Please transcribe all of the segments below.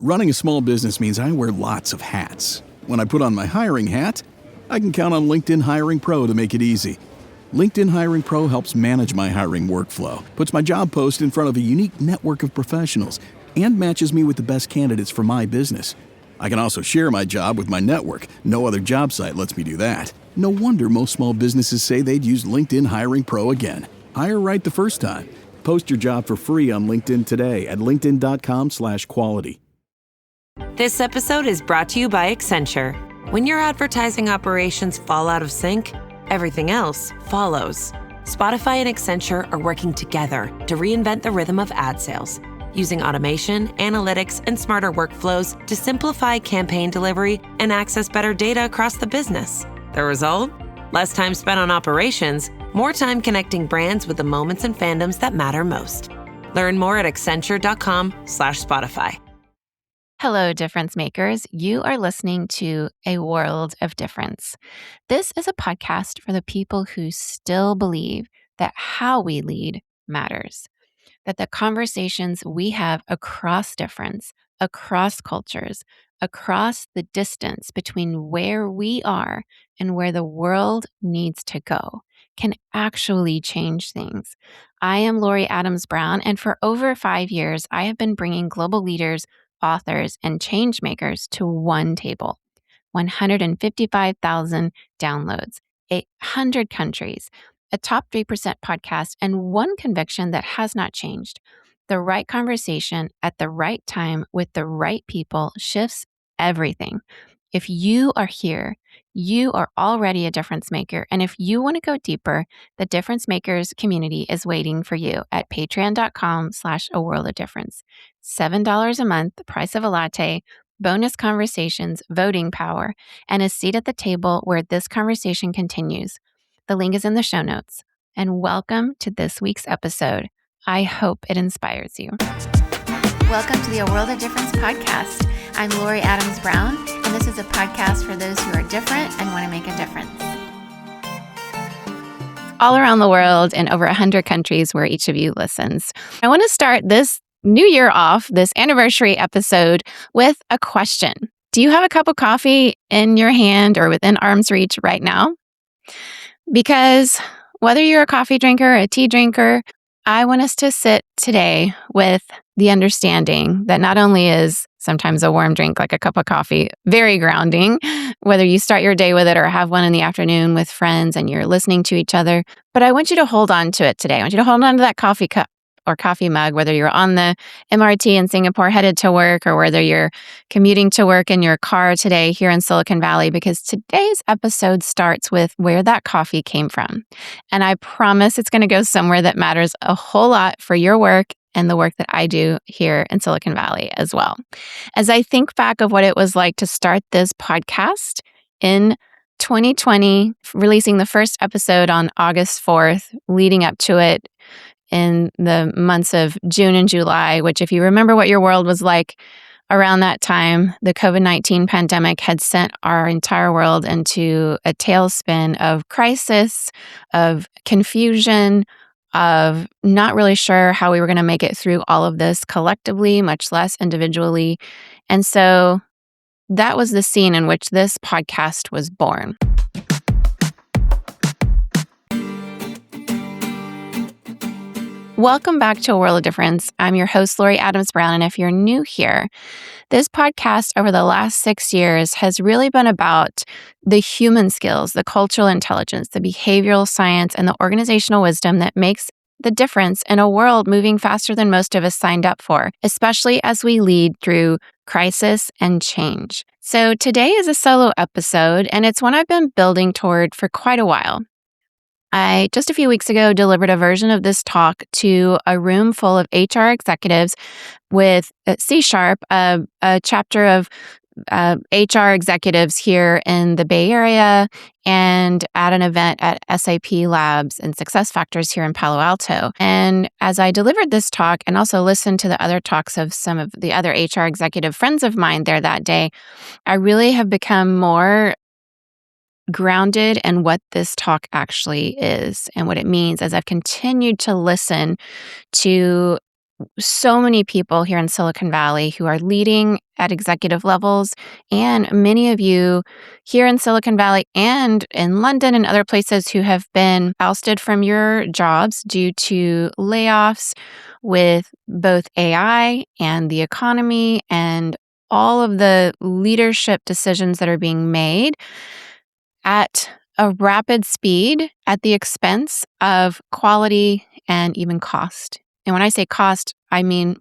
Running a small business means I wear lots of hats. When I put on my hiring hat, I can count on LinkedIn Hiring Pro to make it easy. LinkedIn Hiring Pro helps manage my hiring workflow, puts my job post in front of a unique network of professionals, and matches me with the best candidates for my business. I can also share my job with my network. No other job site lets me do that. No wonder most small businesses say they'd use LinkedIn Hiring Pro again. Hire right the first time. Post your job for free on LinkedIn today at linkedin.com/quality. This episode is brought to you by Accenture. When your advertising operations fall out of sync, everything else follows. Spotify and Accenture are working together to reinvent the rhythm of ad sales, using automation, analytics, and smarter workflows to simplify campaign delivery and access better data across the business. The result? Less time spent on operations, more time connecting brands with the moments and fandoms that matter most. Learn more at accenture.com/Spotify. Hello, difference makers. You are listening to A World of Difference. This is a podcast for the people who still believe that how we lead matters, that the conversations we have across difference, across cultures, across the distance between where we are and where the world needs to go can actually change things. I am Lori Adams Brown, and for over 5 years, I have been bringing global leaders, authors, and change makers to one table. 155,000 downloads, 800 countries, a top 3% podcast, and one conviction that has not changed. The right conversation at the right time with the right people shifts everything. If you are here, you are already a difference maker. And if you want to go deeper, the Difference Makers community is waiting for you at patreon.com/a world of difference. $7 a month, the price of a latte, bonus conversations, voting power, and a seat at the table where this conversation continues. The link is in the show notes. And welcome to this week's episode. I hope it inspires you. Welcome to the A World of Difference podcast. I'm Lori Adams Brown, and this is a podcast for those who are different and want to make a difference. All around the world in over 100 countries where each of you listens. I want to start this new year off, this anniversary episode, with a question. Do you have a cup of coffee in your hand or within arm's reach right now? Because whether you're a coffee drinker, a tea drinker, I want us to sit today with the understanding that not only is sometimes a warm drink like a cup of coffee very grounding, whether you start your day with it or have one in the afternoon with friends and you're listening to each other, but I want you to hold on to it today. I want you to hold on to that coffee cup or coffee mug, whether you're on the MRT in Singapore headed to work or whether you're commuting to work in your car today here in Silicon Valley, because today's episode starts with where that coffee came from. And I promise it's going to go somewhere that matters a whole lot for your work and the work that I do here in Silicon Valley as well. As I think back of what it was like to start this podcast in 2020, releasing the first episode on August 4th, leading up to it in the months of June and July, which if you remember what your world was like around that time, the COVID-19 pandemic had sent our entire world into a tailspin of crisis, of confusion, of not really sure how we were going to make it through all of this collectively, much less individually. And so that was the scene in which this podcast was born. Welcome back to A World of Difference. I'm your host, Lori Adams Brown, and if you're new here, this podcast over the last 6 years has really been about the human skills, the cultural intelligence, the behavioral science, and the organizational wisdom that makes the difference in a world moving faster than most of us signed up for, especially as we lead through crisis and change. So today is a solo episode, and it's one I've been building toward for quite a while. I just a few weeks ago delivered a version of this talk to a room full of HR executives with C#, a chapter of HR executives here in the Bay Area, and at an event at SAP Labs and SuccessFactors here in Palo Alto. And as I delivered this talk and also listened to the other talks of some of the other HR executive friends of mine there that day, I really have become more grounded in what this talk actually is and what it means as I've continued to listen to so many people here in Silicon Valley who are leading at executive levels, and many of you here in Silicon Valley and in London and other places who have been ousted from your jobs due to layoffs with both AI and the economy and all of the leadership decisions that are being made at a rapid speed at the expense of quality and even cost. And when I say cost, I mean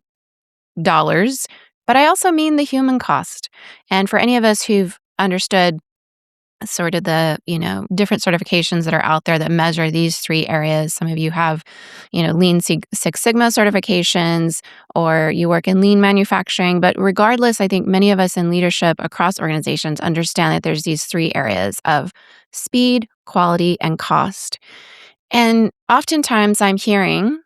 dollars, but I also mean the human cost. And for any of us who've understood sort of the, different certifications that are out there that measure these three areas. Some of you have, Lean Six Sigma certifications, or you work in lean manufacturing. But regardless, I think many of us in leadership across organizations understand that there's these three areas of speed, quality, and cost. And oftentimes I'm hearing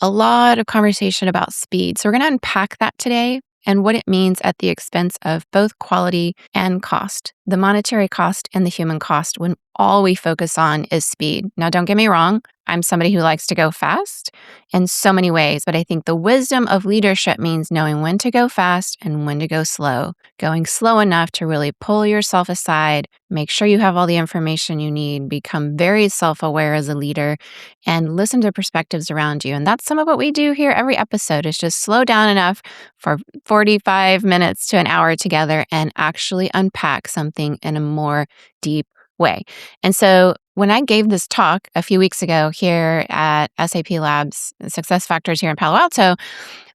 a lot of conversation about speed. So we're going to unpack that today and what it means at the expense of both quality and cost, the monetary cost and the human cost, when all we focus on is speed. Now, don't get me wrong. I'm somebody who likes to go fast in so many ways, but I think the wisdom of leadership means knowing when to go fast and when to go slow, going slow enough to really pull yourself aside, make sure you have all the information you need, become very self-aware as a leader, and listen to perspectives around you. And that's some of what we do here every episode, is just slow down enough for 45 minutes to an hour together and actually unpack something in a more deep way. And so when I gave this talk a few weeks ago here at SAP Labs Success Factors here in Palo Alto,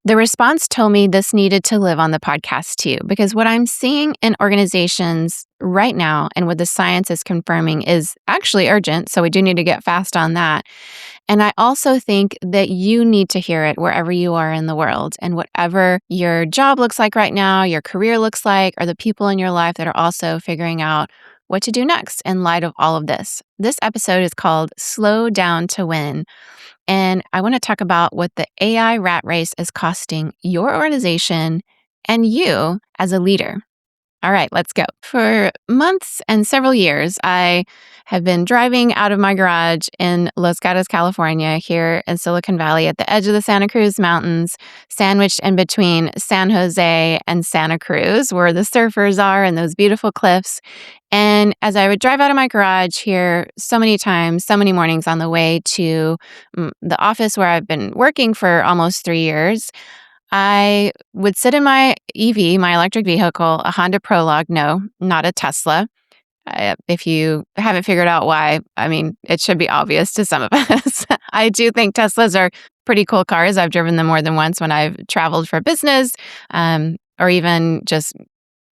the response told me this needed to live on the podcast too, because what I'm seeing in organizations right now and what the science is confirming is actually urgent. So we do need to get fast on that. And I also think that you need to hear it wherever you are in the world, and whatever your job looks like right now, your career looks like, or the people in your life that are also figuring out what to do next in light of all of this. This episode is called Slow Down to Win. And I want to talk about what the AI rat race is costing your organization and you as a leader. All right, let's go. For months and several years, I have been driving out of my garage in Los Gatos, California, here in Silicon Valley at the edge of the Santa Cruz Mountains, sandwiched in between San Jose and Santa Cruz, where the surfers are and those beautiful cliffs. And as I would drive out of my garage here so many times, so many mornings on the way to the office where I've been working for almost 3 years, I would sit in my EV, my electric vehicle, a Honda Prologue. No, not a Tesla. If you haven't figured out why, I mean, it should be obvious to some of us. I do think Teslas are pretty cool cars. I've driven them more than once when I've traveled for business, or even just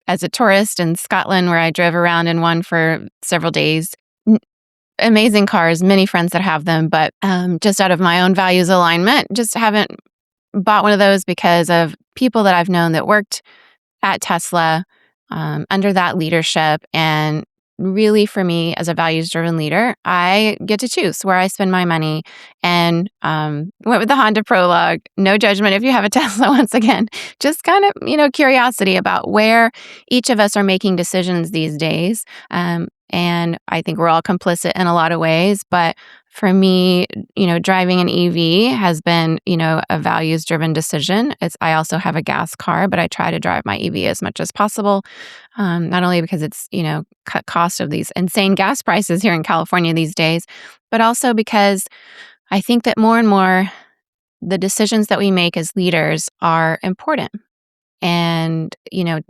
as a tourist in Scotland, where I drove around in one for several days. Amazing cars, many friends that have them, but just out of my own values alignment, just haven't bought one of those because of people that I've known that worked at Tesla under that leadership. And really, for me, as a values-driven leader, I get to choose where I spend my money, and went with the Honda Prologue. No judgment if you have a Tesla, once again. Just kind of, curiosity about where each of us are making decisions these days. And I think we're all complicit in a lot of ways. But for me, driving an EV has been, a values-driven decision. I also have a gas car, but I try to drive my EV as much as possible. Not only because it's, cut cost of these insane gas prices here in California these days, but also because I think that more and more the decisions that we make as leaders are important. And,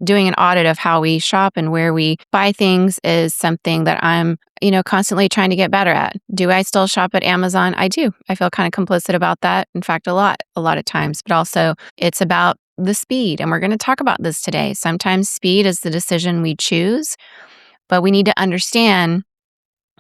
doing an audit of how we shop and where we buy things is something that I'm, constantly trying to get better at. Do I still shop at Amazon? I do. I feel kind of complicit about that. In fact, a lot of times, but also it's about the speed. And we're going to talk about this today. Sometimes speed is the decision we choose, but we need to understand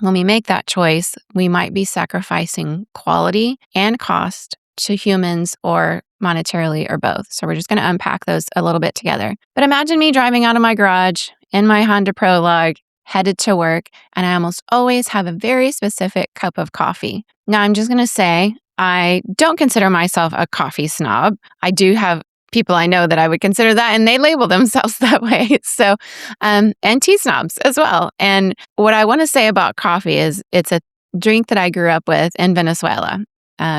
when we make that choice, we might be sacrificing quality and cost to humans, or monetarily, or both. So we're just going to unpack those a little bit together. But imagine me driving out of my garage in my Honda Prologue, headed to work, and I almost always have a very specific cup of coffee. Now, I'm just going to say, I don't consider myself a coffee snob. I do have people I know that I would consider that, and they label themselves that way. So, and tea snobs as well. And what I want to say about coffee is it's a drink that I grew up with in Venezuela.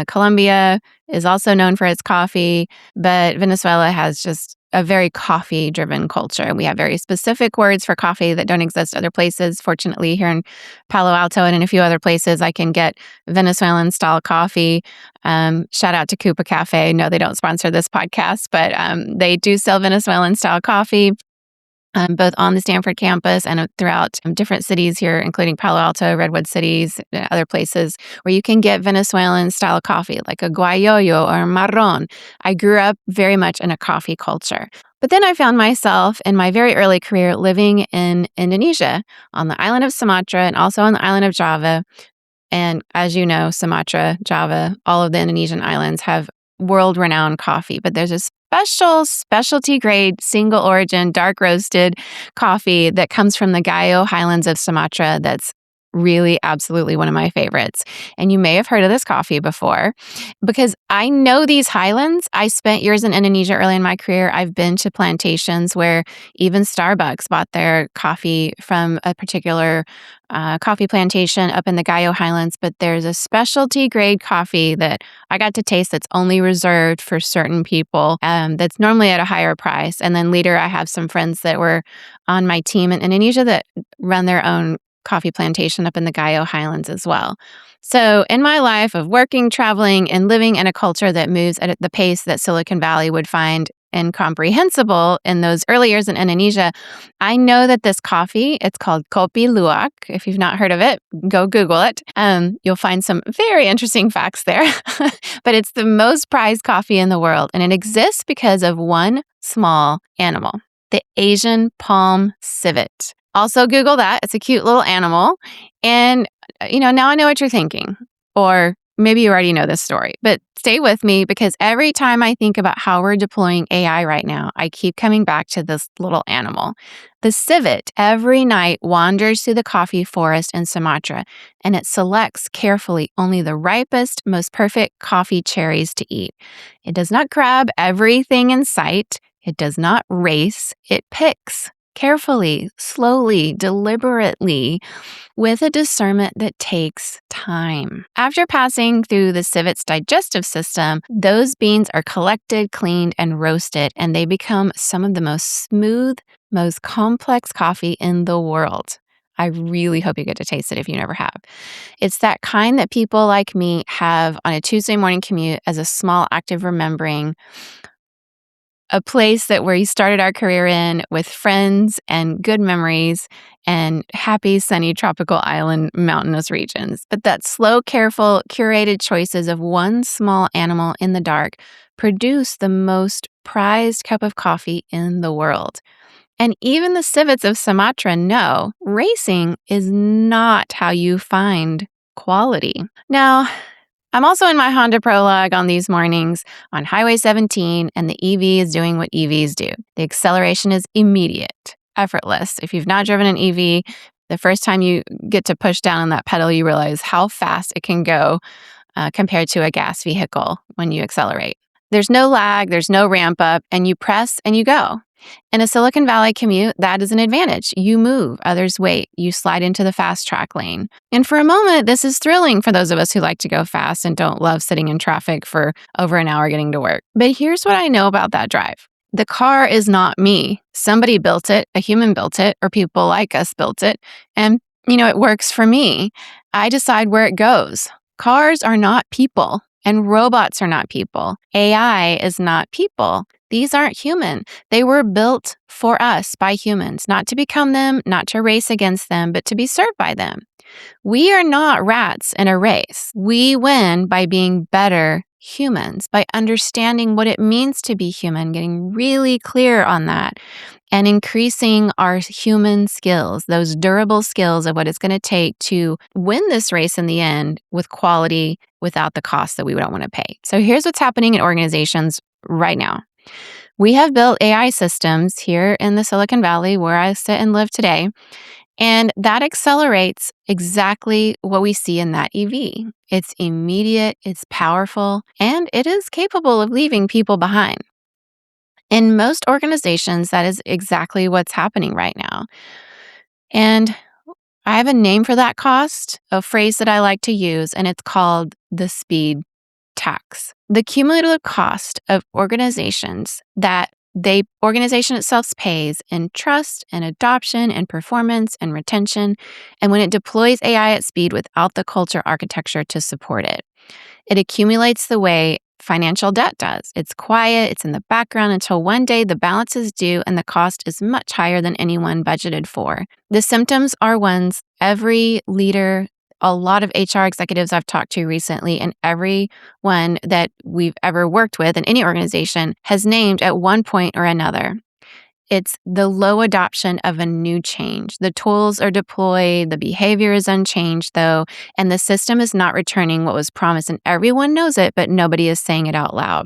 Colombia is also known for its coffee, but Venezuela has just a very coffee-driven culture. We have very specific words for coffee that don't exist other places. Fortunately, here in Palo Alto and in a few other places, I can get Venezuelan-style coffee. Shout out to Coupa Cafe. No, they don't sponsor this podcast, but they do sell Venezuelan-style coffee. Both on the Stanford campus and throughout different cities here, including Palo Alto, Redwood cities, other places where you can get Venezuelan style coffee, like a guayoyo or a marron. I grew up very much in a coffee culture. But then I found myself in my very early career living in Indonesia, on the island of Sumatra and also on the island of Java. And as you know, Sumatra, Java, all of the Indonesian islands have world-renowned coffee, but there's a specialty grade, single origin, dark roasted coffee that comes from the Gayo Highlands of Sumatra that's really absolutely one of my favorites. And you may have heard of this coffee before because I know these highlands. I spent years in Indonesia early in my career. I've been to plantations where even Starbucks bought their coffee from a particular coffee plantation up in the Gayo Highlands, but there's a specialty grade coffee that I got to taste that's only reserved for certain people, that's normally at a higher price. And then later I have some friends that were on my team in Indonesia that run their own coffee plantation up in the Gayo Highlands as well. So in my life of working, traveling, and living in a culture that moves at the pace that Silicon Valley would find incomprehensible in those early years in Indonesia, I know that this coffee, it's called Kopi Luwak. If you've not heard of it, go Google it. You'll find some very interesting facts there. But it's the most prized coffee in the world, and it exists because of one small animal, the Asian palm civet. Also Google that. It's a cute little animal. And, now I know what you're thinking. Or maybe you already know this story. But stay with me because every time I think about how we're deploying AI right now, I keep coming back to this little animal. The civet every night wanders through the coffee forest in Sumatra, and it selects carefully only the ripest, most perfect coffee cherries to eat. It does not grab everything in sight. It does not race. It picks carefully, slowly, deliberately, with a discernment that takes time. After passing through the civet's digestive system, those beans are collected, cleaned, and roasted, and they become some of the most smooth, most complex coffee in the world. I really hope you get to taste it if you never have. It's that kind that people like me have on a Tuesday morning commute as a small act of remembering a place that where we started our career in with friends and good memories and happy, sunny, tropical island mountainous regions. But that slow, careful, curated choices of one small animal in the dark produce the most prized cup of coffee in the world. And even the civets of Sumatra know racing is not how you find quality. Now, I'm also in my Honda Prologue on these mornings on Highway 17, and the EV is doing what EVs do. The acceleration is immediate, effortless. If you've not driven an EV, the first time you get to push down on that pedal, you realize how fast it can go compared to a gas vehicle when you accelerate. There's no lag, there's no ramp up, and you press and you go. In a Silicon Valley commute, that is an advantage. You move, others wait, you slide into the fast track lane. And for a moment, this is thrilling for those of us who like to go fast and don't love sitting in traffic for over an hour getting to work. But here's what I know about that drive. The car is not me. Somebody built it, a human built it, or people like us built it. And, it works for me. I decide where it goes. Cars are not people. And robots are not people. AI is not people. These aren't human. They were built for us by humans, not to become them, not to race against them, but to be served by them. We are not rats in a race. We win by being better humans, by understanding what it means to be human, getting really clear on that, and increasing our human skills, those durable skills of what it's going to take to win this race in the end with quality without the cost that we don't want to pay. So here's what's happening in organizations right now. We have built AI systems here in the Silicon Valley where I sit and live today, and that accelerates exactly what we see in that EV. It's immediate, it's powerful, and it is capable of leaving people behind. In most organizations, that is exactly what's happening right now. And I have a name for that cost, a phrase that I like to use, and it's called the speed tax. The cumulative cost of organizations that the organization itself pays in trust and adoption and performance and retention, and when it deploys AI at speed without the culture architecture to support it. It accumulates the way financial debt does. It's quiet, it's in the background until one day the balance is due and the cost is much higher than anyone budgeted for. The symptoms are ones every leader, a lot of HR executives I've talked to recently, and everyone that we've ever worked with in any organization has named at one point or another. It's the low adoption of a new change. The tools are deployed, the behavior is unchanged though, and the system is not returning what was promised, and everyone knows it, but nobody is saying it out loud.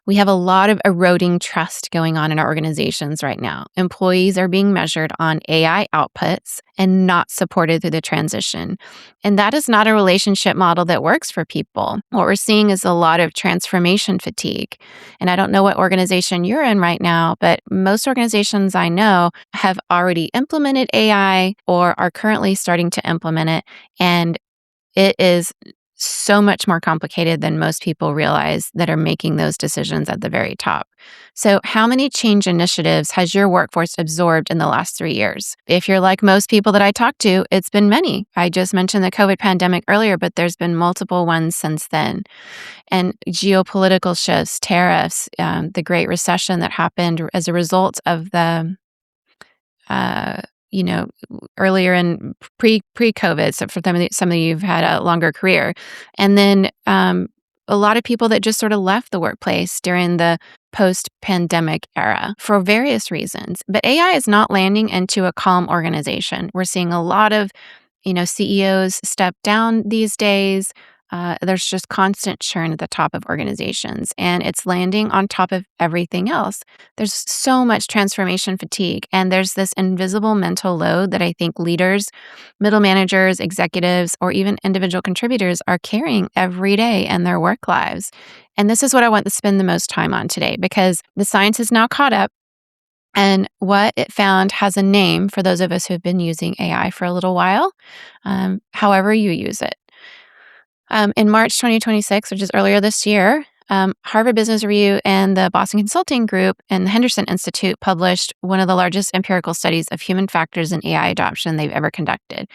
We have a lot of eroding trust going on in our organizations right now. Employees are being measured on AI outputs and not supported through the transition. And that is not a relationship model that works for people. What we're seeing is a lot of transformation fatigue. And I don't know what organization you're in right now, but most organizations I know have already implemented AI or are currently starting to implement it. And it is so much more complicated than most people realize that are making those decisions at the very top. So how many change initiatives has your workforce absorbed in the last 3 years? If you're like most people that I talk to, it's been many. I just mentioned the COVID pandemic earlier, but there's been multiple ones since then. And geopolitical shifts, tariffs, the Great Recession that happened as a result of the earlier in pre-COVID, so for some of you who've had a longer career. And then a lot of people that just sort of left the workplace during the post-pandemic era for various reasons. But AI is not landing into a calm organization. We're seeing a lot of, CEOs step down these days. There's just constant churn at the top of organizations, and it's landing on top of everything else. There's so much transformation fatigue, and there's this invisible mental load that I think leaders, middle managers, executives, or even individual contributors are carrying every day in their work lives. And this is what I want to spend the most time on today, because the science is now caught up, and what it found has a name for those of us who have been using AI for a little while, however you use it. In March 2026, which is earlier this year, Harvard Business Review and the Boston Consulting Group and the Henderson Institute published one of the largest empirical studies of human factors in AI adoption they've ever conducted.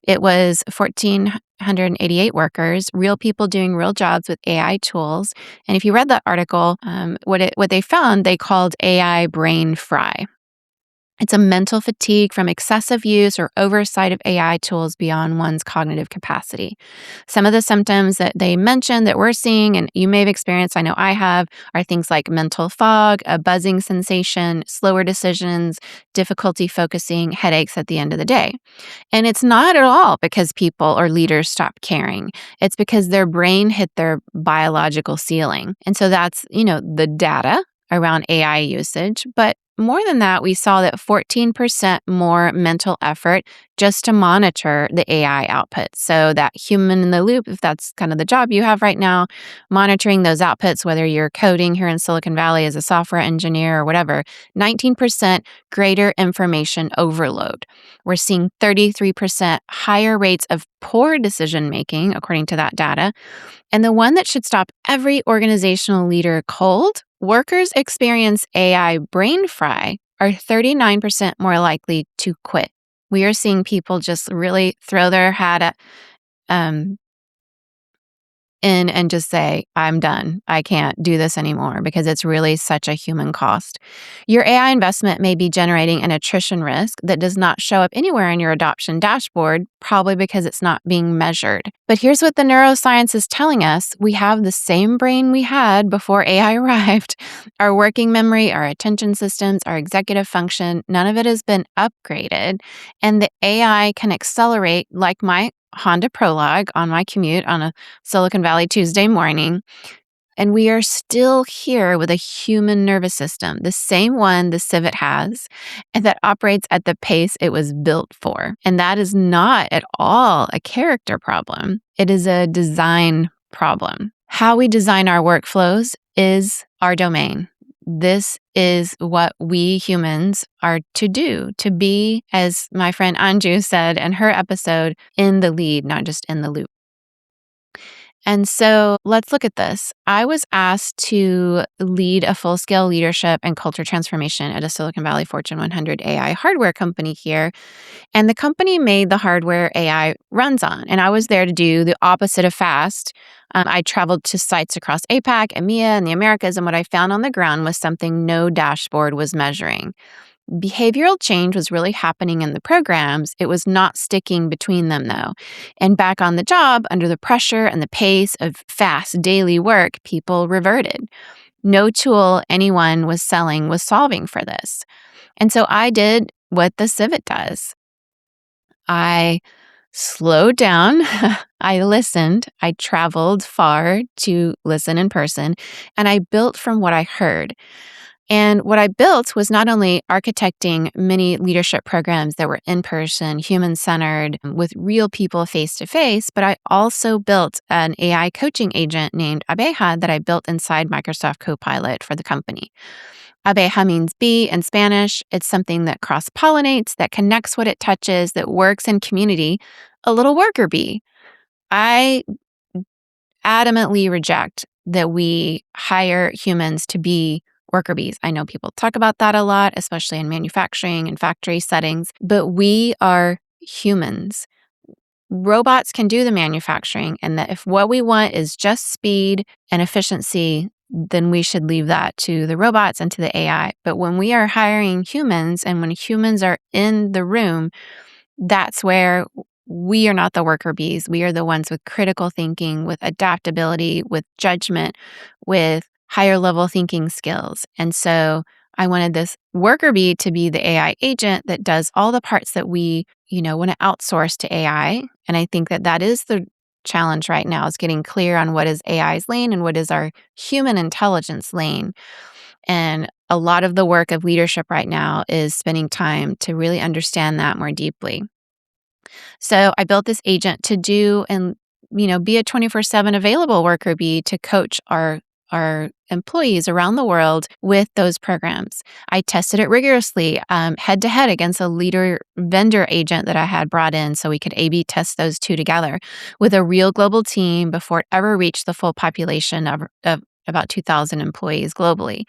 It was 1,488 workers, real people doing real jobs with AI tools. And if you read that article, what they found, they called AI brain fry. It's a mental fatigue from excessive use or oversight of AI tools beyond one's cognitive capacity. Some of the symptoms that they mentioned that we're seeing, and you may have experienced, I know I have, are things like mental fog, a buzzing sensation, slower decisions, difficulty focusing, headaches at the end of the day. And it's not at all because people or leaders stopped caring. It's because their brain hit their biological ceiling. And so that's, the data around AI usage. But more than that, we saw that 14% more mental effort just to monitor the AI outputs. So that human in the loop, if that's kind of the job you have right now, monitoring those outputs, whether you're coding here in Silicon Valley as a software engineer or whatever, 19% greater information overload. We're seeing 33% higher rates of poor decision making, according to that data. And the one that should stop every organizational leader cold, workers experience AI brain fry are 39% more likely to quit. We are seeing people just really throw their hat in and just say, I'm done. I can't do this anymore, because it's really such a human cost. Your AI investment may be generating an attrition risk that does not show up anywhere in your adoption dashboard, probably because it's not being measured. But here's what the neuroscience is telling us. We have the same brain we had before AI arrived. Our working memory, our attention systems, our executive function, none of it has been upgraded. And the AI can accelerate, like my Honda Prologue on my commute on a Silicon Valley Tuesday morning. And we are still here with a human nervous system, the same one the civet has, and that operates at the pace it was built for. And that is not at all a character problem. It is a design problem. How we design our workflows is our domain. This is what we humans are to do, to be, as my friend Anju said in her episode, in the lead, not just in the loop. And so let's look at this. I was asked to lead a full-scale leadership and culture transformation at a Silicon Valley Fortune 100 AI hardware company here. And the company made the hardware AI runs on. And I was there to do the opposite of fast. I traveled to sites across APAC, EMEA, and the Americas. And what I found on the ground was something no dashboard was measuring. Behavioral change was really happening in the programs. It was not sticking between them, though. And back on the job, under the pressure and the pace of fast daily work, people reverted. No tool anyone was selling was solving for this. And so I did what the civet does. I slowed down. I listened. I traveled far to listen in person, and I built from what I heard. And what I built was not only architecting many leadership programs that were in person, human centered, with real people face to face, but I also built an AI coaching agent named Abeja that I built inside Microsoft Copilot for the company. Abeja means bee in Spanish. It's something that cross pollinates, that connects what it touches, that works in community, a little worker bee. I adamantly reject that we hire humans to be worker bees. I know people talk about that a lot, especially in manufacturing and factory settings, but we are humans. Robots can do the manufacturing, and that if what we want is just speed and efficiency, then we should leave that to the robots and to the AI. But when we are hiring humans and when humans are in the room, that's where we are not the worker bees. We are the ones with critical thinking, with adaptability, with judgment, with higher level thinking skills. And so I wanted this worker bee to be the AI agent that does all the parts that we, want to outsource to AI. And I think that that is the challenge right now, is getting clear on what is AI's lane and what is our human intelligence lane. And a lot of the work of leadership right now is spending time to really understand that more deeply. So I built this agent to do and, be a 24/7 available worker bee to coach our employees around the world with those programs. I tested it rigorously, head to head against a leader vendor agent that I had brought in so we could A/B test those two together with a real global team before it ever reached the full population of about 2,000 employees globally.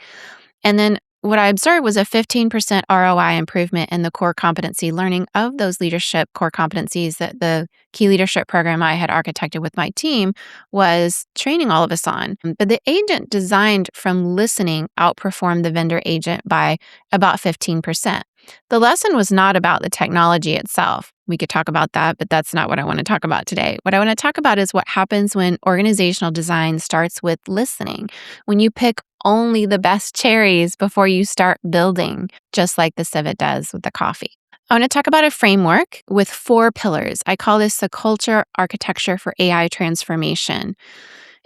And then what I observed was a 15% ROI improvement in the core competency learning of those leadership core competencies that the key leadership program I had architected with my team was training all of us on. But the agent designed from listening outperformed the vendor agent by about 15%. The lesson was not about the technology itself. We could talk about that, but that's not what I want to talk about today. What I want to talk about is what happens when organizational design starts with listening, when you pick only the best cherries before you start building, just like the civet does with the coffee. I want to talk about a framework with 4 pillars. I call this the culture architecture for AI transformation.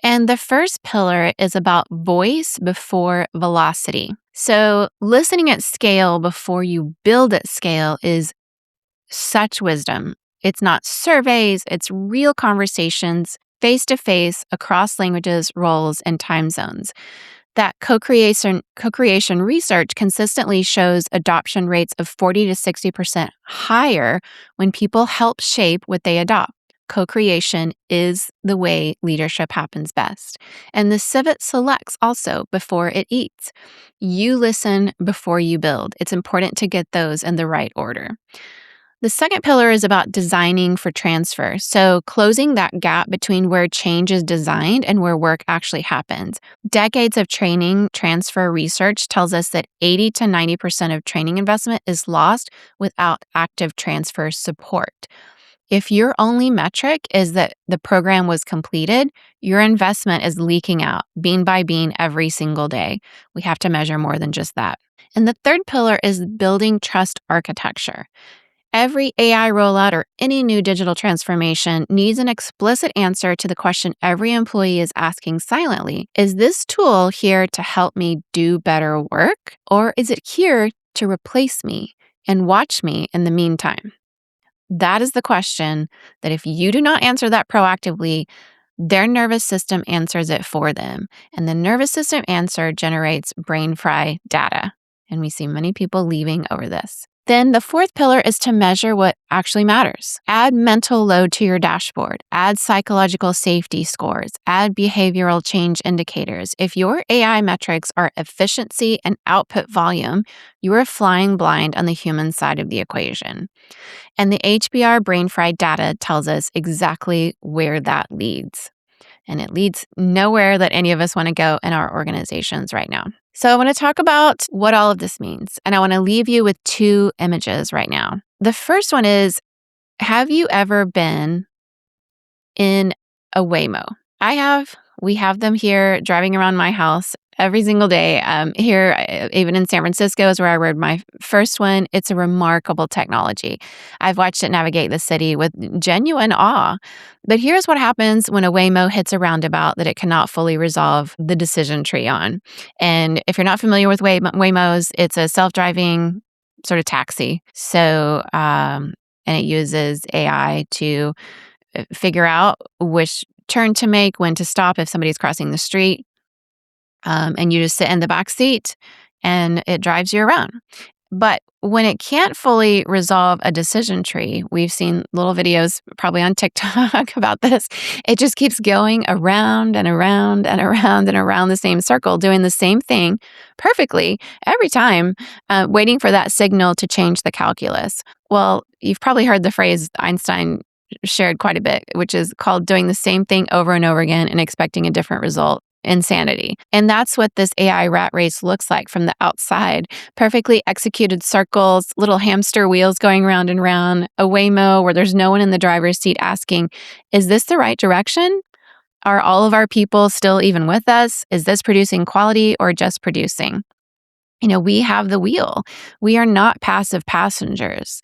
And the first pillar is about voice before velocity. So listening at scale before you build at scale is such wisdom. It's not surveys, it's real conversations, face to face, across languages, roles, and time zones. That co-creation research consistently shows adoption rates of 40 to 60% higher when people help shape what they adopt. Co-creation is the way leadership happens best. And the civet selects also before it eats. You listen before you build. It's important to get those in the right order. The second pillar is about designing for transfer. So closing that gap between where change is designed and where work actually happens. Decades of training transfer research tells us that 80 to 90% of training investment is lost without active transfer support. If your only metric is that the program was completed, your investment is leaking out bean by bean every single day. We have to measure more than just that. And the third pillar is building trust architecture. Every AI rollout or any new digital transformation needs an explicit answer to the question every employee is asking silently. Is this tool here to help me do better work, or is it here to replace me and watch me in the meantime? That is the question that if you do not answer that proactively, their nervous system answers it for them. And the nervous system answer generates brain fry data. And we see many people leaving over this. Then the fourth pillar is to measure what actually matters. Add mental load to your dashboard, add psychological safety scores, add behavioral change indicators. If your AI metrics are efficiency and output volume, you are flying blind on the human side of the equation. And the HBR brain fried data tells us exactly where that leads. And it leads nowhere that any of us want to go in our organizations right now. So I want to talk about what all of this means. And I want to leave you with two images right now. The first one is, have you ever been in a Waymo? I have. We have them here driving around my house every single day. Here, even in San Francisco is where I rode my first one. It's a remarkable technology. I've watched it navigate the city with genuine awe. But here's what happens when a Waymo hits a roundabout that it cannot fully resolve the decision tree on. And if you're not familiar with Waymos, it's a self-driving sort of taxi. So, and it uses AI to figure out which turn to make, when to stop if somebody's crossing the street. And you just sit in the back seat and it drives you around. But when it can't fully resolve a decision tree, we've seen little videos probably on TikTok about this. It just keeps going around and around and around and around the same circle, doing the same thing perfectly every time, waiting for that signal to change the calculus. Well, you've probably heard the phrase Einstein shared quite a bit, which is called doing the same thing over and over again and expecting a different result. Insanity. And that's what this AI rat race looks like from the outside. Perfectly executed circles, little hamster wheels going round and round, a Waymo where there's no one in the driver's seat asking, is this the right direction? Are all of our people still even with us? Is this producing quality or just producing? We have the wheel. We are not passive passengers.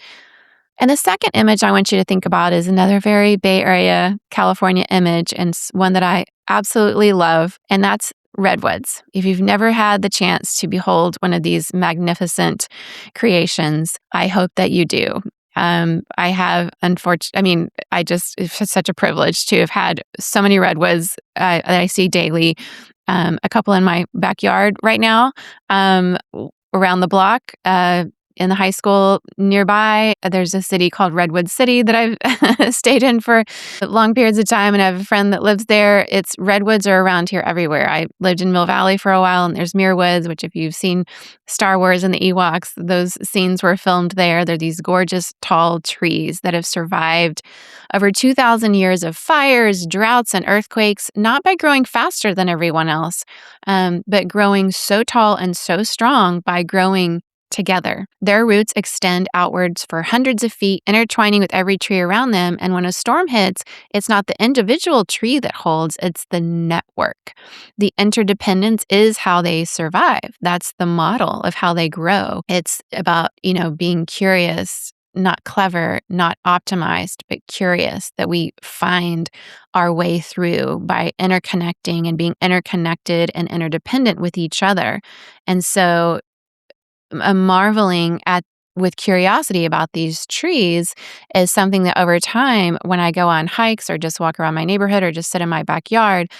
And the second image I want you to think about is another very Bay Area, California image, and one that I absolutely love, and that's Redwoods. If you've never had the chance to behold one of these magnificent creations, I hope that you do. I have, it's such a privilege to have had so many redwoods that I see daily. A couple in my backyard right now, around the block. In the high school nearby, there's a city called Redwood City that I've stayed in for long periods of time, and I have a friend that lives there. It's redwoods are around here everywhere. I lived in Mill Valley for a while, and there's Muir Woods, which if you've seen Star Wars and the Ewoks, those scenes were filmed there. They're these gorgeous, tall trees that have survived over 2,000 years of fires, droughts, and earthquakes, not by growing faster than everyone else, but growing so tall and so strong by growing together. Their roots extend outwards for hundreds of feet, intertwining with every tree around them. And when a storm hits, it's not the individual tree that holds, it's the network. The interdependence is how they survive. That's the model of how they grow. It's about, being curious, not clever, not optimized, but curious, that we find our way through by interconnecting and being interconnected and interdependent with each other. And so marveling with curiosity about these trees is something that over time, when I go on hikes or just walk around my neighborhood or just sit in my backyard,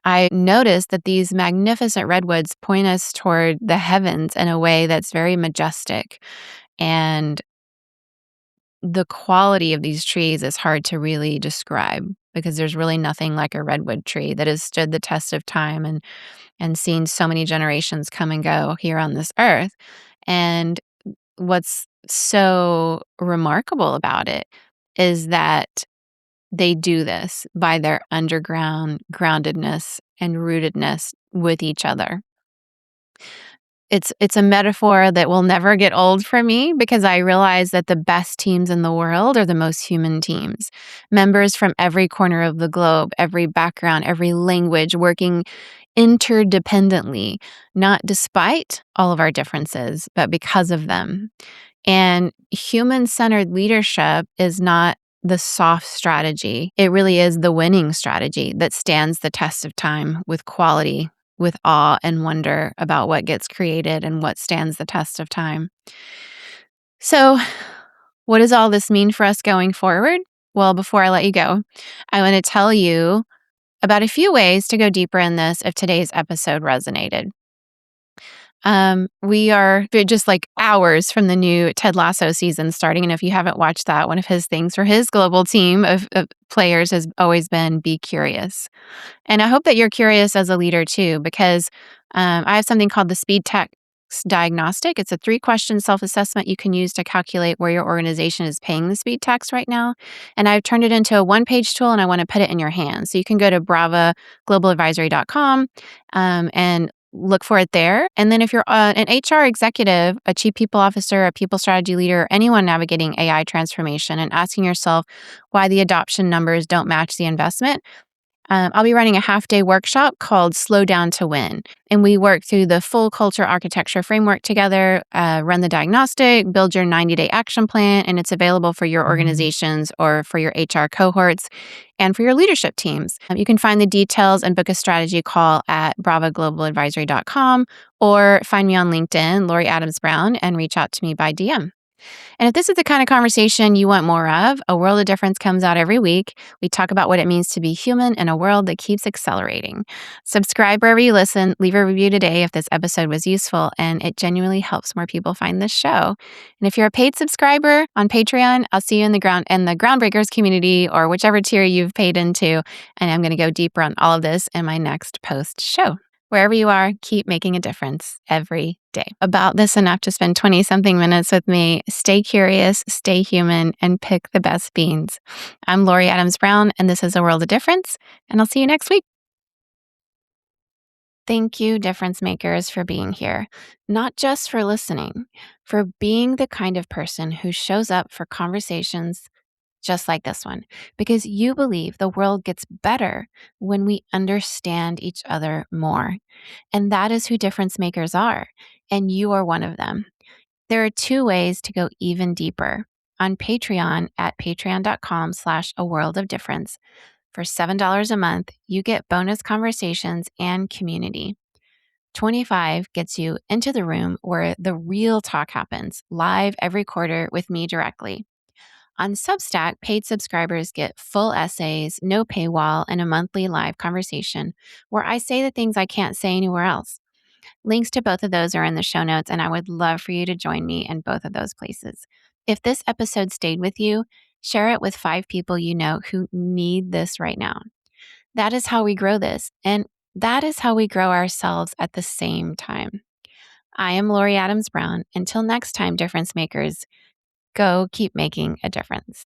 I notice that these magnificent redwoods point us toward the heavens in a way that's very majestic. And the quality of these trees is hard to really describe because there's really nothing like a redwood tree that has stood the test of time and seen so many generations come and go here on this earth. And what's so remarkable about it is that they do this by their underground groundedness and rootedness with each other. It's a metaphor that will never get old for me because I realize that the best teams in the world are the most human teams. Members from every corner of the globe, every background, every language, working interdependently, not despite all of our differences, but because of them. And human-centered leadership is not the soft strategy. It really is the winning strategy that stands the test of time with quality, with awe and wonder about what gets created and what stands the test of time. So, what does all this mean for us going forward? Well, before I let you go, I want to tell you about a few ways to go deeper in this if today's episode resonated. We are just like hours from the new Ted Lasso season starting. And if you haven't watched that, one of his things for his global team of players has always been be curious. And I hope that you're curious as a leader too, because I have something called the Speed Text Diagnostic. It's a 3-question self-assessment you can use to calculate where your organization is paying the speed tax right now. And I've turned it into a 1-page tool, and I want to put it in your hands. So you can go to bravaglobaladvisory.com and look for it there. And then if you're an HR executive, a chief people officer, a people strategy leader, anyone navigating AI transformation and asking yourself why the adoption numbers don't match the investment, I'll be running a half-day workshop called Slow Down to Win. And we work through the full culture architecture framework together, run the diagnostic, build your 90-day action plan, and it's available for your organizations or for your HR cohorts and for your leadership teams. You can find the details and book a strategy call at bravaglobaladvisory.com or find me on LinkedIn, Lori Adams Brown, and reach out to me by DM. And if this is the kind of conversation you want more of, A World of Difference comes out every week. We talk about what it means to be human in a world that keeps accelerating. Subscribe wherever you listen. Leave a review today if this episode was useful, and it genuinely helps more people find this show. And if you're a paid subscriber on Patreon, I'll see you in the Groundbreakers community or whichever tier you've paid into. And I'm going to go deeper on all of this in my next post show. Wherever you are, keep making a difference every day. About this enough to spend 20-something minutes with me. Stay curious, stay human, and pick the best beans. I'm Lori Adams Brown, and this is A World of Difference, and I'll see you next week. Thank you, difference makers, for being here. Not just for listening, for being the kind of person who shows up for conversations just like this one, because you believe the world gets better when we understand each other more. And that is who difference makers are. And you are one of them. There are 2 ways to go even deeper. On Patreon at patreon.com/aworldofdifference. For $7 a month, you get bonus conversations and community. $25 gets you into the room where the real talk happens, live every quarter with me directly. On Substack, paid subscribers get full essays, no paywall, and a monthly live conversation where I say the things I can't say anywhere else. Links to both of those are in the show notes, and I would love for you to join me in both of those places. If this episode stayed with you, share it with 5 people you know who need this right now. That is how we grow this, and that is how we grow ourselves at the same time. I am Lori Adams Brown. Until next time, difference makers, go keep making a difference.